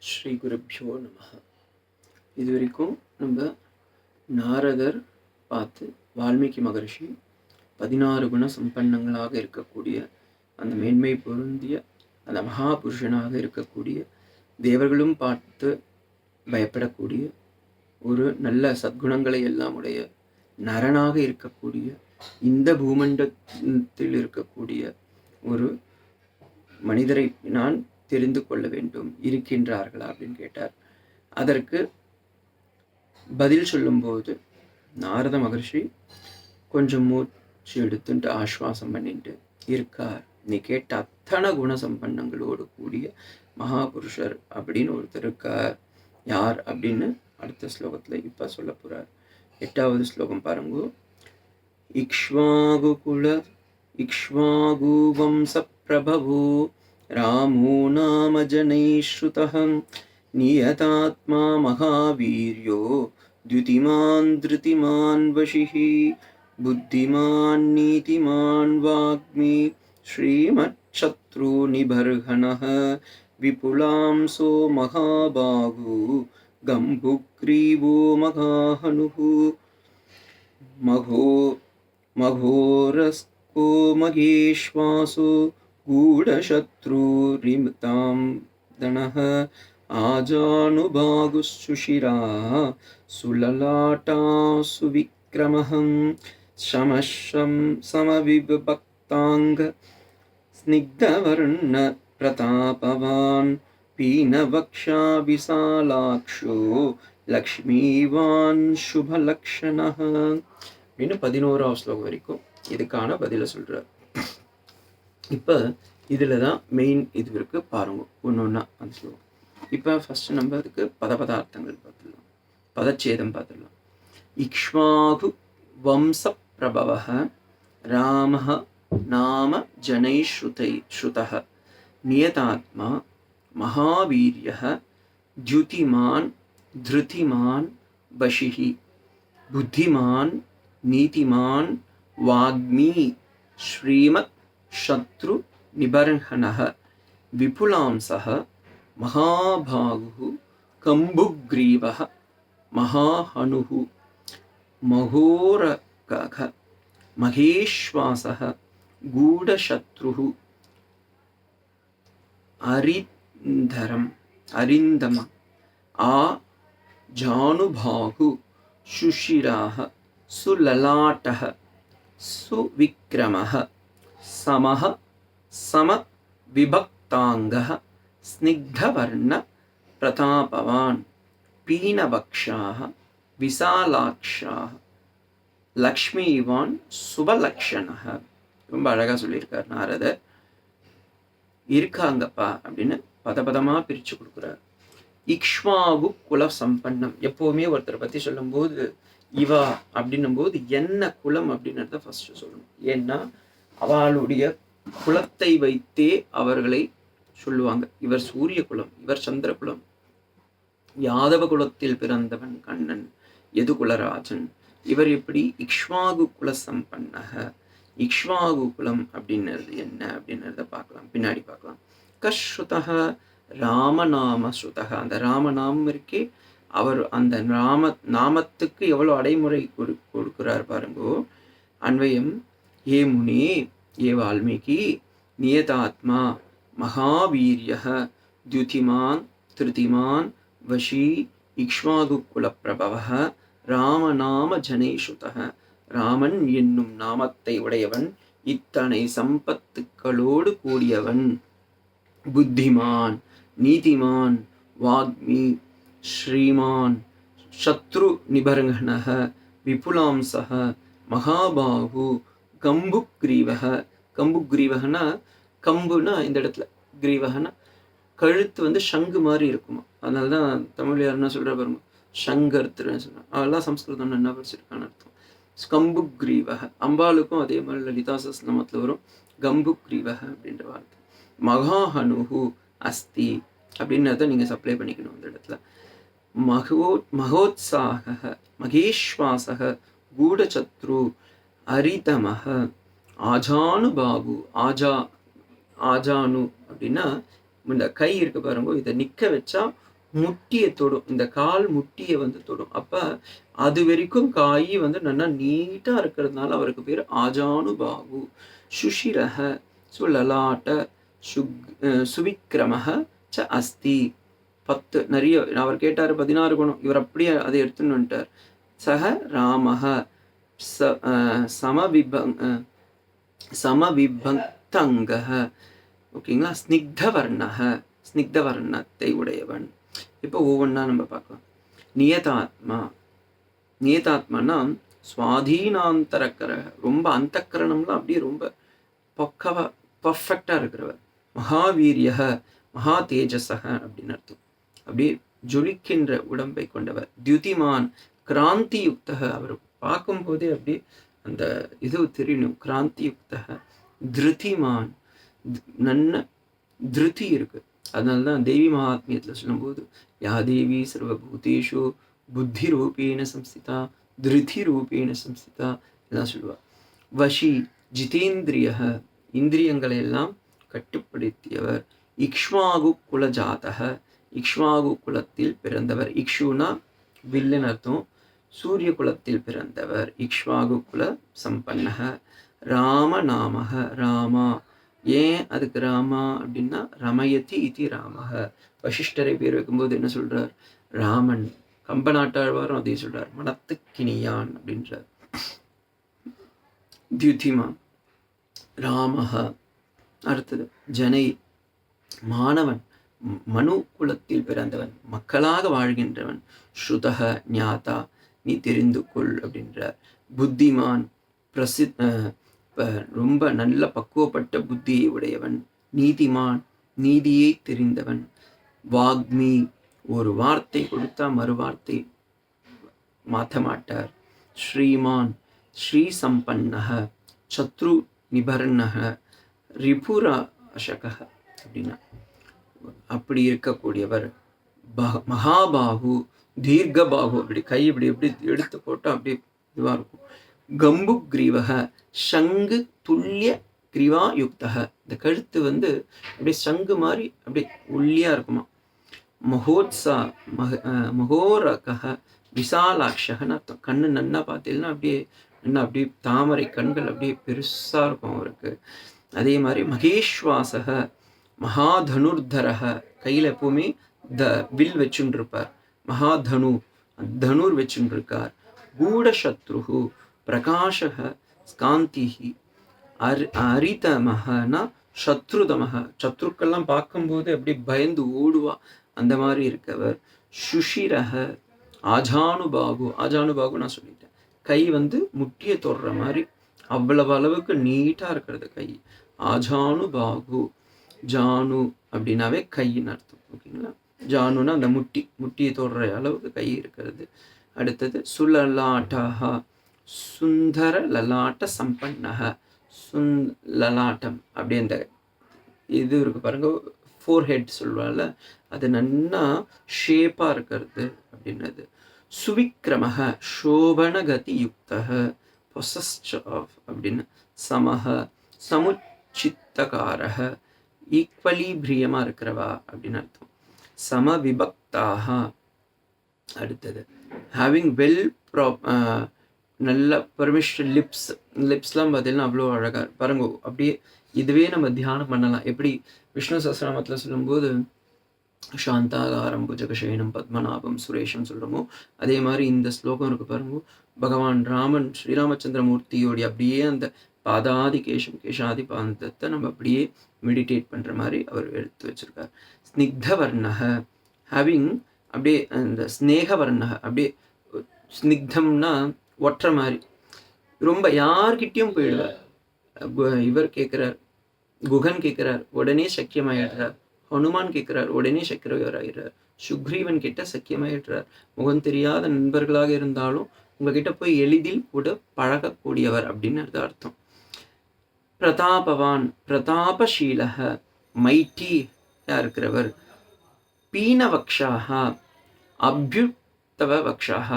ஸ்ரீ குருப்யோ நமஹ. இது வரைக்கும் நம்ம நாரதர் பார்த்து வால்மீகி மகரிஷி 16 குண சம்பன்னங்களாக இருக்கக்கூடிய அந்த மேன்மை பொருந்திய அந்த மகாபுருஷனாக இருக்கக்கூடிய தேவர்களும் பார்த்து பயப்படக்கூடிய ஒரு நல்ல சத்குணங்களை எல்லாம் உடைய நரனாக இருக்கக்கூடிய இந்த பூமண்டத்தில் இருக்கக்கூடிய ஒரு மனிதரை நான் தெரிந்து கொள்ள வேண்டும், இருக்கின்றார்களா அப்படின்னு கேட்டார். அதற்கு பதில் சொல்லும்போது நாரத மகர்ஷி கொஞ்சம் மூச்சு எடுத்துட்டு ஆஸ்வாசம் பண்ணிட்டு இருக்கார். நீ கேட்ட அத்தனை குணசம்பன்னங்களோடு கூடிய மகாபுருஷர் அப்படின்னு ஒருத்தர் இருக்கார். யார் அப்படின்னு அடுத்த ஸ்லோகத்துல இப்ப சொல்ல போறார். 8வது ஸ்லோகம் பாருங்க. இக்ஷ்வாகு வம்ச பிரபவோ ராமோ நாம ஜனைः ஸ்ருதः நியதாத்மா மகாவீர்யோ द्युतिमान् धृतिमान् वशिः बुद्धिमान् नीतिमान् वाग्मी श्रीमच्छत्रुनिबर्हणः विपुलांसो महाबाहु गम्भुग्रीवो महाहनुः मघोरस्को महेश्वासो गूढशत्रुरिमतां दणः आजानुबाहुशुशिरा सुललाटा सुविक्रमः शमशं समविभक्तांग स्निग्धवर्ण प्रतापवान् पीनवक्षा विशालाक्षो लक्ष्मीवान् शुभलक्षणः. இன்னும் 11வது ஸ்லோகம் வரைக்கும் இதுக்கான பதில சொல்றார். இப்போ இதில் தான் மெயின் இது இருக்கு பாருங்க, ஒன்னொன்னா அந்த ஸ்லோகம். இப்போ ஃபர்ஸ்ட் நம்ம அதுக்கு பதார்த்தங்கள் பார்த்துடலாம், பதச்சேதம் பார்த்துடலாம். இக்ஷ்வாகு வம்ச பிரபவ ராம நாம ஜனை ஸ்ருதः நியதாத்மா மகாவீர்ய द्युतिमान् धृतिमान् वशिः बुद्धिमान् नीतिमान् वाग्मी श्रीमत् शत्रु निबर्हणः विपुलांसः महाभागुः कम्बुग्रीवः महाहनुः महोरकः महेश्वासः गूढशत्रुः अरिन्दम आ जानुबाहु शुशिराः सुललाटः सुविक्रमः समः समविभक्तांगः स्निग्धवर्ण प्रतापवान् पीनवक्षाः विशालाक्षाः लक्ष्मीवान् சுபலக்ஷணः. ரொம்ப அழகா சொல்லியிருக்கார் நாரதர். இருக்காங்கப்பா அப்படின்னு பதமா பிரிச்சு கொடுக்குறார். இக்ஷ்வாகு குல சம்பன்னம். எப்பவுமே ஒருத்தரை பத்தி சொல்லும் போது இவா அப்படின்னும் போது என்ன குலம் அப்படின்றத ஃபர்ஸ்ட் சொல்லணும். ஏன்னா அவளுடைய குலத்தை வைத்தே அவர்களை சொல்லுவாங்க. இவர் சூரிய குலம், இவர் சந்திர குலம், யாதவ குலத்தில் பிறந்தவன் கண்ணன், யதுகுலராஜன். இவர் எப்படி இக்ஷ்வாகு குல சம்பன்னக. இக்ஷ்வாகு குலம் அப்படின்றது என்ன அப்படின்றத பார்க்கலாம், பின்னாடி பார்க்கலாம். கஸ்ருதக ராமநாம ஸ்ருதக. அந்த ராமநாமம் இருக்கே, அவர் அந்த நாமத்துக்கு எவ்வளவு அடைமுறை கொடுக்கிறார் பாருங்கோ. அன்வயம். ஏ முனி, ஏ வால்மீகி, நியதாத்மா மகாவீர்யः द्युतिमान् धृतिमान् वशी இக்ஷ்வாகுகுலப்பிரபவः ராமநாம ஜனை ஸ்ருதः. ராமன் என்னும் நாமத்தை உடையவன், இத்தனை சம்பத்துக்களோடு கூடியவன், புத்திமான், நீதிமான், வாக்மி, ஸ்ரீமான், சத்ரு நிபர்ஹணः, விபுலாம்சः, மகாபாகு, கம்புக்ரீவக. கம்புக்ரீவகனா கம்புனா இந்த இடத்துல, கிரீவகனா கழுத்து வந்து சங்கு மாதிரி இருக்குமா. அதனால தான் தமிழ் யாருன்னா சொல்ற பாருங்க, சங்கர்த்துன்னு சொல்றாங்க. அதெல்லாம் சம்ஸ்கிருதம் என்ன படிச்சிருக்கான்னு அர்த்தம். கம்புக்ரீவக. அம்பாளுக்கும் அதே மாதிரி லலிதா சஹஸ்ரநாமத்துல வரும் கம்புக்ரீவக அப்படின்ற வார்த்தை. மகாஹனுஹு அஸ்தி அப்படின்றத நீங்க சப்ளை பண்ணிக்கணும் அந்த இடத்துல. மகோத்சாக மகேஸ்வாசக கூடசத்ரு அரிதமஹ ஆஜானுபாகு. ஆஜானு அப்படின்னா இந்த கை இருக்கு பாருங்க, இதை நிக்க வச்சா முட்டியை தொடும், இந்த கால் முட்டியை வந்து தொடும். அப்ப அது வரைக்கும் காய் வந்து நல்லா நீட்டா இருக்கிறதுனால அவருக்கு பேர் ஆஜானுபாகு. சுஷிரஹ சுலலாட்ட சுவிக்ரமஹ ச அஸ்தி. 10 நிறைய அவர் கேட்டாரு 16 குணம், இவர் அப்படியே அதை எடுத்துன்னு வந்துட்டார். சக ராமஹ சமவிபக்தங்கஹ. ஓகேங்களா? ஸ்னிக்தவர்ணஹ, ஸ்னிக்தவர்ணத்தை உடையவன். இப்போ ஒவ்வொன்றா நம்ம பார்க்கலாம். நியதாத்மா. நியதாத்மானா சுவாதீனாந்தரக்கர, ரொம்ப அந்தக்கரணம்லாம் அப்படியே ரொம்ப பக்கவா பர்ஃபெக்டாக இருக்கிறவர். மகாவீரிய மகா தேஜசக அப்படின்னு அர்த்தம். அப்படியே ஜொலிக்கின்ற உடம்பை கொண்டவர். தியுதிமான் கிராந்தி யுக்தக, அவர் பார்க்கும்போதே அப்படியே அந்த இது தெரியணும். கிராந்தி யுக்தக. திருதிமான், நன்ன திருதி இருக்கு. அதனால தான் தேவி மகாத்மியத்தில் சொல்லும்போது யா தேவி சர்வபூதேஷு புத்தி ரூபேண சம்ஸ்திதா திருதி ரூபேண சம்ஸ்திதா எல்லாம் சொல்லுவார். வஷி ஜிதேந்திரிய, இந்திரியங்களை எல்லாம் கட்டுப்படுத்தியவர். இக்ஷ்வாகு குல ஜாதக, இக்ஷ்வாகு குலத்தில் பிறந்தவர். இக்ஷுனா வில்லன் அர்த்தம். சூரிய குலத்தில் பிறந்தவர். இக்ஷ்வாகு குல சம்பன்னக. ராமநாமக, ராமா. ஏன் அதுக்கு ராமா அப்படின்னா ரமயதி இதி ராமக. வசிஷ்டரை பேர் வைக்கும்போது என்ன சொல்றார்? ராமன். கம்பநாட்டாழ்வாரும் அதே சொல்றார், மனத்துக்கினியான் அப்படின்றார். தியுதிமான் ராமஹ. அடுத்தது ஜனை, மாணவன், மனு குலத்தில் பிறந்தவன், மக்களாக வாழ்கின்றவன். ஸ்ருதக ஞாதா, நீ தெரிந்து கொள் அப்படின்றார். புத்திமான், ரொம்ப நல்ல பக்குவப்பட்ட புத்தியை உடையவன். நீதிமான், நீதியை தெரிந்தவன். வாக்மி, ஒரு வார்த்தை கொடுத்தா மறு வார்த்தை மாற்ற மாட்டார். ஸ்ரீமான், ஸ்ரீ சம்பன்னக, சத்ரு நிபர்ணக, ரிபுராஷக அப்படின்னா அப்படி இருக்கக்கூடியவர். மகாபாகு, தீர்க்கபாகு, அப்படி கை இப்படி எப்படி எடுத்து போட்டால் அப்படி இதுவாக இருக்கும். கம்பு கிரீவக, சங்கு துல்லிய கிரிவா யுக்தக, இந்த கழுத்து வந்து அப்படியே சங்கு மாதிரி அப்படி ஒல்லியாக இருக்குமா. மகோரக விசாலாட்சகன்னு அர்த்தம். கண்ணு நன்னா பார்த்தீங்கன்னா அப்படியே என்ன அப்படியே தாமரை கண்கள் அப்படியே பெருசாக இருக்கும் அவருக்கு. அதே மாதிரி மகேஸ்வாசக, மகாதனுர்தரக, கையில் எப்பவுமே வில் வச்சுன்னு இருப்பார். மகாதனு, தனுர் வச்சுன்னு இருக்கார். கூடசத்ரு, பிரகாஷக, ஸ்காந்திஹி, அரிதமகனா சத்ருதமக, சத்ருக்கெல்லாம் பார்க்கும்போது அப்படி பயந்து ஓடுவா, அந்த மாதிரி இருக்கவர். சுஷிரக, ஆஜானுபாகு. ஆஜானுபாகு நான் சொல்லிட்டேன், கை வந்து முட்டியை தொடுற மாதிரி அவ்வளவு அளவுக்கு நீட்டாக இருக்கிறது கை. ஆஜானுபாகு. ஜானு அப்படின்னாவே கையின்னு அர்த்தம். ஓகேங்களா? ஜானுன்னா அந்த முட்டியை தொடுற அளவுக்கு கை இருக்கிறது. அடுத்தது சுலலாட்டா, சுந்தர லலாட்ட சம்பன்னக. லலாட்டம் அப்படி அந்த இது இருக்கு பாருங்க, ஃபோர்ஹெட் சொல்லுவாள், அது நன்னா ஷேப்பாக இருக்கிறது அப்படின்னது. சுவிக்ரமக, சோபனகதி யுக்தக, பொசஸ்ட் ஆஃப் அப்படின்னு. சமக, சமுச்சித்தகாரக, ஈக்வலிபிரியமாக இருக்கிறவா அப்படின்னு அர்த்தம். சமவிபக்தாக. அடுத்தது ஹேவிங் வெல் நல்ல பர்மிஷன் லிப்ஸ்லாம் பார்த்தீங்கன்னா அவ்வளோ அழகாக பாருங்க. அப்படியே இதுவே நம்ம தியானம் பண்ணலாம். எப்படி விஷ்ணு சஹஸ்ரநாமத்தில் சொல்லும்போது சாந்தாகாரம் புஜகசேனம் பத்மநாபம் சுரேஷம் சொல்கிறோமோ, அதே மாதிரி இந்த ஸ்லோகம் இருக்குது பாருங்க. பகவான் ராமன் ஸ்ரீராமச்சந்திரமூர்த்தியோடைய அப்படியே அந்த பாதாதி கேஷம் கேஷாதி பாந்தத்தை நம்ம அப்படியே மெடிடேட் பண்ணுற மாதிரி அவர் எடுத்து வச்சுருக்கார். ஸ்னிக்தவர்ணக, ஹேவிங் அப்படியே அந்த ஸ்னேகவர்ணக, அப்படியே ஸ்னிக்தம்னா ஒற்ற மாதிரி, ரொம்ப யார்கிட்டையும் போயிடுவார். இவர் கேட்குறார், குகன் கேட்குறார், உடனே சக்கியமாயிடுறார். ஹனுமான் கேட்குறார், உடனே சக்கரவராகிறார். சுக்ரீவன் கிட்ட சக்கியமாயிடுறார். முகம் தெரியாத நண்பர்களாக இருந்தாலும் உங்ககிட்ட போய் எளிதில் கூட பழகக்கூடியவர் அப்படின்னு அர்த்தம். பிரதாபவான், பிரதாபசீலக, மைட்டியா இருக்கிறவர். பீனவக்ஷாக, அபியுக்தவ வக்ஷாக,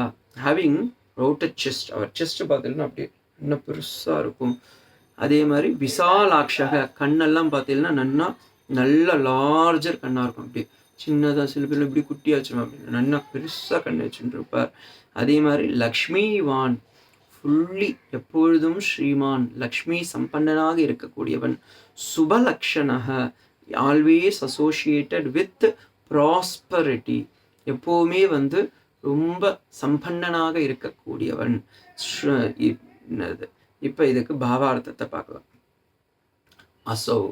ஹேவிங் ரோட்டட் செஸ்ட். அவர் செஸ்ட் பார்த்தீங்கன்னா அப்படியே இன்னும் பெருசாக இருக்கும். அதே மாதிரி விசாலாட்சக, கண்ணெல்லாம் பார்த்தீங்கன்னா நல்ல லார்ஜர் கண்ணாக இருக்கும். அப்படி சின்னதாக, சில பேர் இப்படி குட்டியாக வச்சுருவாங்க, அப்படின்னு நல்லா பெருசாக கண்ணு வச்சுட்டு இருப்பார். அதே மாதிரி லக்ஷ்மிவான், ஃபுல்லி எப்பொழுதும் ஸ்ரீமான், லக்ஷ்மி சம்பன்னனாக இருக்கக்கூடியவன். சுபலக்ஷணக, ஆல்வேஸ் அசோசியேட்டட் வித் ப்ராஸ்பரிட்டி, எப்போவுமே வந்து ரொம்ப சம்பன்னனாக இருக்கக்கூடியவன். இப்போ இதுக்கு பாவார்த்தத்தை பார்க்கலாம். அசௌ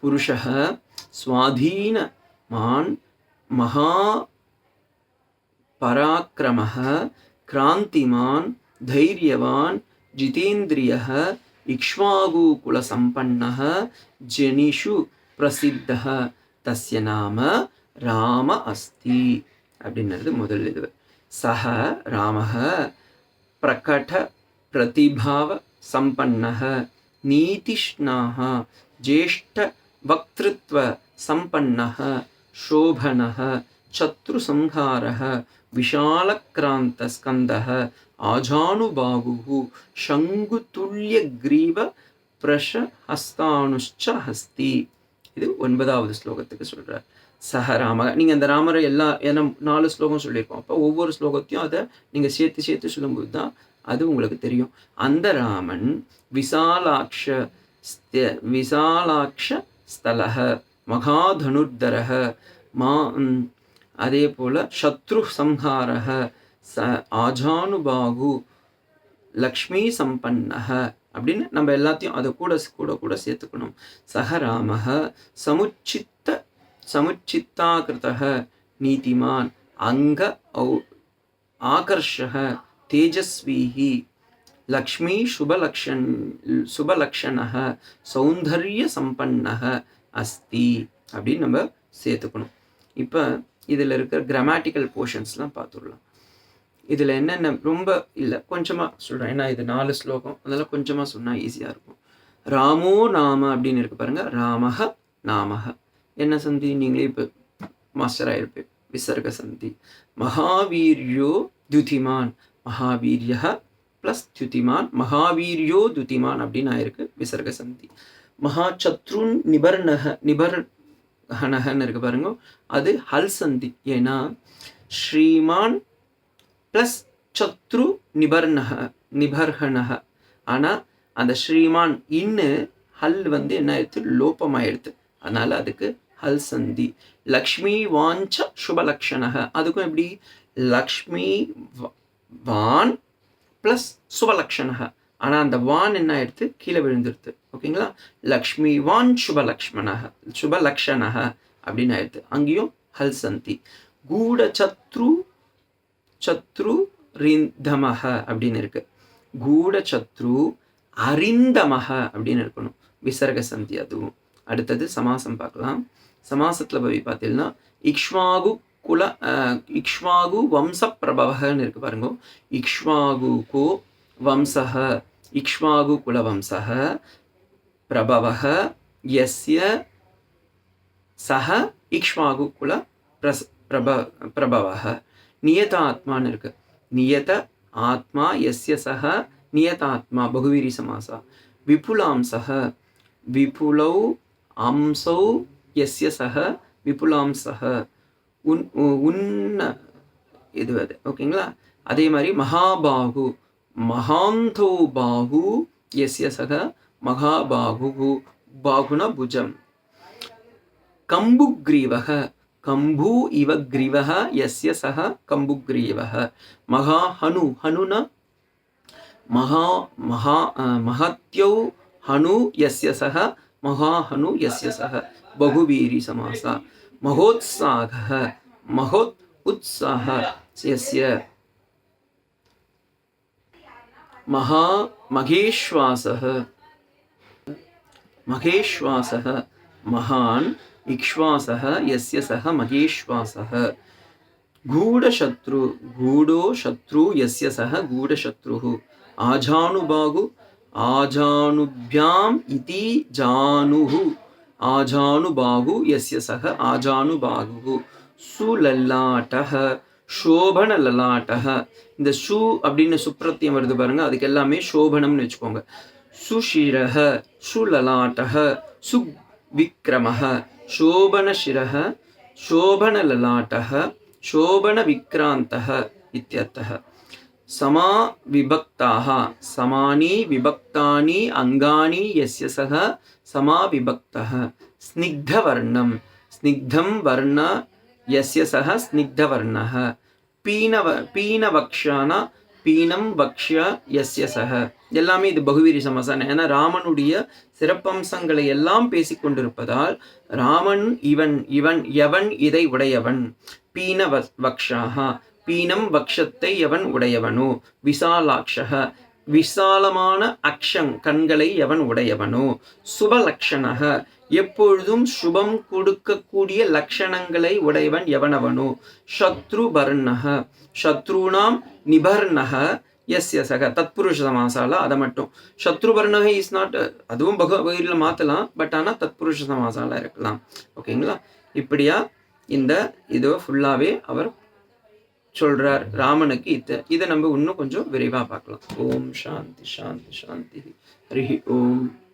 புருஷः ஸ்வாதீனமான் மகா பராக்கிரமः கிராந்திமான் தைரியவான் ஜிதேந்திரியः இக்ஷ்வாகுகுலசம்பன்னः ஜனிஷு பிரசித்தः தஸ்ய நாம ராம அஸ்தி அப்படின்றது முதல் இது. சஹ ராமः பிரகட பிரதிபாவ சம்பன்னः நீதிஷ்ணாः ஜேஷ்ட வக்திருத்வ சம்பன்னः சோபனः சத்ருசம்ஹாரः விஷாலக்ராந்த ஸ்கந்தः ஆஜானுபாகுः சங்குதுல்யக்ரீவ பிரஷஹஸ்தானுஷ்ச ஹஸ்தி. இது 9வது ஸ்லோகத்துக்கு சொல்றார். சஹ ராம, நீங்க அந்த ராமரை எல்லா 4 ஸ்லோகம் சொல்லியிருக்கோம். அப்போ ஒவ்வொரு ஸ்லோகத்தையும் அதை நீங்க சேர்த்து சொல்லும்போது தான் அது உங்களுக்கு தெரியும். அந்த ராமன் விசாலாக்ஷ ஸ்தலஹ மகாதனுர்தரஹ அதே போல சத்ரு சம்ஹாரஹ ஆஜானுபாகு லக்ஷ்மி சம்பன்னஹ அப்படின்னு நம்ம எல்லாத்தையும் அதை கூட சேர்த்துக்கணும். சஹ ராமஹ சமுச்சித்தாகிருதஹ நீதிமான் அங்க ஆகர்ஷஹ தேஜஸ்வீஹி லக்ஷ்மி சுபலக்ஷணஹ சௌந்தர்ய சம்பன்னஹ அஸ்தி அப்படின்னு நம்ம சேர்த்துக்கணும். இப்போ இதில் இருக்கிற கிராமட்டிக்கல் போர்ஷன்ஸ்லாம் பார்த்துடலாம். இதில் என்னென்ன ரொம்ப இல்லை கொஞ்சமாக சொல்கிறேன், ஏன்னா இது 4 ஸ்லோகம், அதெல்லாம் கொஞ்சமாக சொன்னால் ஈஸியாக இருக்கும். ராமோ நாம அப்படின்னு இருக்கு பாருங்க. ராமஹ நாமஹ என்ன சந்தி, நீங்களே இப்போ மாஸ்டர் ஆகிருப்பேன். விசர்க சந்தி. மகாவீர்யோ துதிமான், மகாவீரிய ப்ளஸ் துதிமான், மகாவீர்யோ துதிமான் அப்படின்னு ஆயிருக்கு விசர்க சந்தி. மகாசத்ருன் நிபர்ஹனகன்னு இருக்கு பாருங்க, அது ஹல் சந்தி. ஏன்னா ஸ்ரீமான் ப்ளஸ் சத்ரு நிபர்ஹனக, ஆனால் அந்த ஸ்ரீமான் இன்னு ஹல் வந்து என்ன ஆயிடுத்து, லோபமாயிடுது. அதனால அதுக்கு ஹல் சந்தி. லக்ஷ்மி வாஞ்ச சுபலக்ஷணக, அதுக்கும் எப்படி லக்ஷ்மி வான் ப்ளஸ் சுபலக்ஷணக, ஆனால் அந்த வான் என்ன ஆயிடுத்து, கீழே விழுந்துருது. ஓகேங்களா, லக்ஷ்மி வான் சுபலக்ஷணக அப்படின்னு ஆயிடுது. அங்கேயும் ஹல் சந்தி. கூட சத்ரு ரிந்தமஹ அப்படின்னு இருக்கு. கூட சத்ரு அரிந்தமஹ அப்படின்னு இருக்கணும், விசர்க சந்தி அதுவும். அடுத்தது சமாசம் பார்க்கலாம். சமாசத்தில் போய் பார்த்தீங்கன்னா இக்ஷ்வாகு வம்ச பிரபவன்னு இருக்கு பாருங்க. இக்ஷ்வாகு கோ வம்சஹ, இக்ஷ்வாகு குல வம்சஹ பிரபவஹ யஸ்ய சஹ இக்ஷ்வாகு குல பிரபவஹ. நியத ஆத்மான்னு இருக்கு. நியத ஆத்மா யஸ்ய சஹ நியதாத்மா பகுவீரி சமாசா. விபுலாம்சஹ விபுலௌ அம்சௌ யஸ்ய சஹ விபுலாம்சஹ உன்ன இது அது. ஓகேங்களா, அதே மாதிரி மகாபாகு மகாந்தோ பாகு யஸ்ய சஹ மகாபாகு, பாகுனா புஜம். கம்புக்ரீவஹ கம்பு இவ கிரீவஹ யஸ்ய சஹ கம்புக்ரீவஹ. மகாஹனு ஹனுனா மஹத்யௌ ஹனு யஸ்ய சஹ மகாஹனு யஸ்ய சஹ பகுவீரி சமாசா. மகோத்சாகः மகோத் உத்சாஹ யஸ்ய மகேஷ்வாசः மகான் இக்ஷ்வாசः யஸ்ய சஹ மகேஷ்வாசः. கூடோ சத்ரு யஸ்ய சஹ கூடசத்ருः. ஆஜானுபாகு ஆஜானுப்யாம் இதி ஜானுः. ஆஜானுபாகு யஸ்ய சஹ ஆஜானுபாகு. சுலலாட்டஹ சோபன லலாட்டஹ. இந்த சு அப்படின்னு சுப்ரத்தியம் வருது பாருங்க, அதுக்கு எல்லாமே சோபனம்னு வச்சுக்கோங்க. சுஷிரஹ சுலலாட்டஹ சுவிக்ரமஹ சோபனசிரஹ शोभनललाटः शोभनविक्रान्तः इत्यर्थः। समा विभक्ताः समानी विभक्तानि अङ्गानि यस्य सः समाविभक्तः। स्निग्धवर्णं स्निग्धं वर्ण यस्य सः स्निग्धवर्णः। பீனவக்ஷான பீனம் வக்ஷ்ய யஸ்ய சஹ. எல்லாமே இது பகுவீரி சமாசம். ஏன்னா ராமனுடைய சிறப்பம்சங்களை எல்லாம் பேசிக்கொண்டிருப்பதால் ராமன் இவன் இவன் எவன் இதை உடையவன். பீன வக்ஷாக பீனம் வக்ஷத்தை எவன் உடையவனோ. விசாலாட்சக விசாலமான அக்ஷங் கண்களை எவன் உடையவனோ. சுபலக்ஷணக எப்பொழுதும் சுபம் கொடுக்கக்கூடிய லட்சணங்களை உடையவன் எவனவனோ. சத்ருபர்ணக சத்ருணாம் நிபர்ணக எஸ்ய சக. தத்புருஷ சமாசால அதை மட்டும். சத்ருபர்ணக இஸ் நாட், அதுவும் பகவீரில் மாற்றலாம், பட் ஆனால் தத்புருஷ சமாசால இருக்கலாம். ஓகேங்களா? இப்படியா இந்த இதோ ஃபுல்லாகவே அவர் சொல்றார் ராமனுக்கு. இதை நம்ம இன்னும் கொஞ்சம் விரைவாக பார்க்கலாம். ஓம் சாந்தி சாந்தி சாந்தி. ஹரி ஓம்.